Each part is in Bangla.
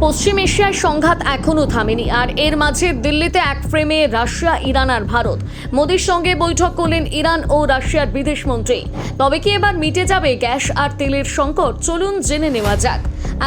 পশ্চিম এশিয়ায় সংঘাত এখনও থামেনি, আর এর মাঝে দিল্লিতে এক ফ্রেমে রাশিয়া, ইরান আর ভারত। মোদির সঙ্গে বৈঠক করলেন ইরান ও রাশিয়ার বিদেশমন্ত্রী। তবে কি এবার মিটে যাবে গ্যাস আর তেলের সংকট? চলুন জেনে নেওয়া যাক।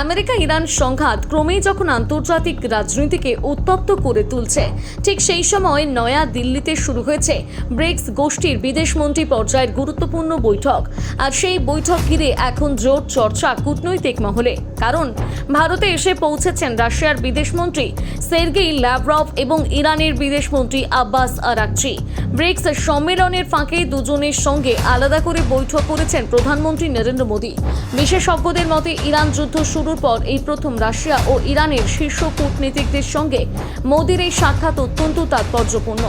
আমেরিকা ইরান সংঘাত ক্রমেই যখন আন্তর্জাতিক রাজনীতিকে উত্তপ্ত করে তুলছে, ঠিক সেই সময় নয়া দিল্লিতে শুরু হয়েছে ব্রিক্স গোষ্ঠীর বিদেশমন্ত্রী পর্যায়ের গুরুত্বপূর্ণ বৈঠক। আর সেই বৈঠক ঘিরে এখন জোর চর্চা কূটনৈতিক মহলে, কারণ ভারতে এসে পৌঁছেছেন রাশিয়ার বিদেশমন্ত্রী সের্গেই ল্যাভরভ এবং ইরানের বিদেশমন্ত্রী আব্বাস আরাকচি। ব্রিক্স সম্মেলনের ফাঁকে দুজনের সঙ্গে আলাদা করে বৈঠক করেছেন প্রধানমন্ত্রী নরেন্দ্র মোদী। বিশেষজ্ঞদের মতে ইরান যুদ্ধ শুরুর পর এই প্রথম রাশিয়া ও ইরানের শীর্ষ কূটনীতিকদের সঙ্গে মোদীর এই সাক্ষাৎ অত্যন্ত তাৎপর্যপূর্ণ।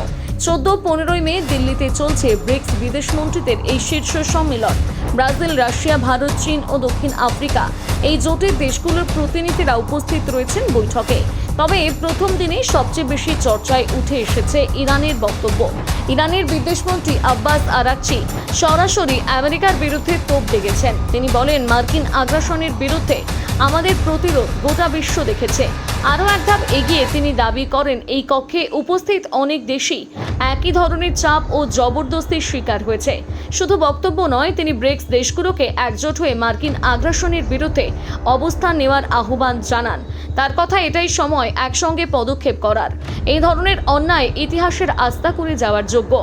14-15 মে দিল্লিতে চলছে ব্রিক্স বিদেশমন্ত্রীদের এই শীর্ষ সম্মেলন। ব্রাজিল, রাশিয়া, ভারত, চীন ও দক্ষিণ আফ্রিকা এই জোটের দেশগুলোর প্রতিনিধিরা উপস্থিত রয়েছেন বৈঠকে। তবে প্রথম দিনে সবচেয়ে বেশি চর্চায় উঠে এসেছে ইরানের বক্তব্য। ইরানের বিদেশমন্ত্রী আব্বাস আরাকচি সরাসরি আমেরিকার বিরুদ্ধে তোপ দেগেছেন। তিনি বলেন, মার্কিন আগ্রাসনের বিরুদ্ধে আমাদের প্রতিরোধ গোটা বিশ্ব দেখেছে। আরও এক ধাপ এগিয়ে তিনি দাবি করেন, এই কক্ষে উপস্থিত অনেক দেশই একই ধরনের চাপ ও জবরদস্তির শিকার হয়েছে। শুধু বক্তব্য নয়, তিনি ব্রিক্স দেশগুলোকে একজোট হয়ে মার্কিন আগ্রাসনের বিরুদ্ধে অবস্থান নেওয়ার আহ্বান জানান। তার কথা, এটাই সময় একসঙ্গে পদক্ষেপ করার। এই ধরনের অন্যায় ইতিহাসের আস্থা করে যাওয়ার যোগ্য।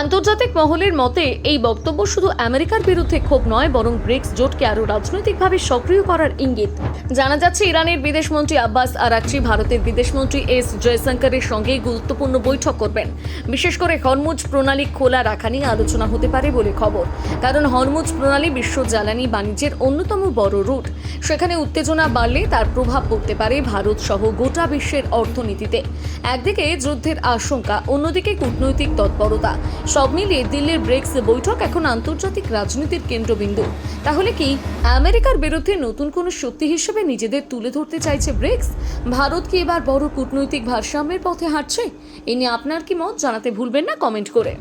আন্তর্জাতিক মহলের মতে এই বক্তব্য শুধু আমেরিকার বিরুদ্ধে ক্ষোভ নয়, বরং ব্রিক্স জোটকে আরও রাজনৈতিকভাবে সক্রিয় করার ইঙ্গিত। জানা যাচ্ছে, ইরানের বিদেশমন্ত্রী আব্বাস আরাকচি ভারতের বিদেশমন্ত্রী এস জয়শঙ্করের সঙ্গে গুরুত্বপূর্ণ বৈঠক করবেন। বিশেষ করে হরমুজ প্রণালী খোলা রাখা নিয়ে আলোচনা হতে পারে বলে খবর, কারণ হরমুজ প্রণালী বিশ্ব জ্বালানি বাণিজ্যের অন্যতম বড় রুট। সেখানে উত্তেজনা বাড়লে তার প্রভাব পড়তে পারে ভারত সহ গোটা বিশ্বের অর্থনীতিতে। একদিকে যুদ্ধের আশঙ্কা, অন্যদিকে কূটনৈতিক তৎপরতা, সব মিলিয়ে দিল্লির ব্রিক্স বৈঠক এখন আন্তর্জাতিক রাজনীতির কেন্দ্রবিন্দু। তাহলে কি আমেরিকার বিরুদ্ধে নতুন কোনো শক্তি হিসেবে নিজেদের তুলে ধরতে চাইছে ব্রিক্স? ভারত কি এবার বড় কূটনৈতিক ভারসাম্যের পথে হাঁটছে? এ নিয়ে আপনার কি মত জানাতে ভুলবেন না কমেন্ট করে।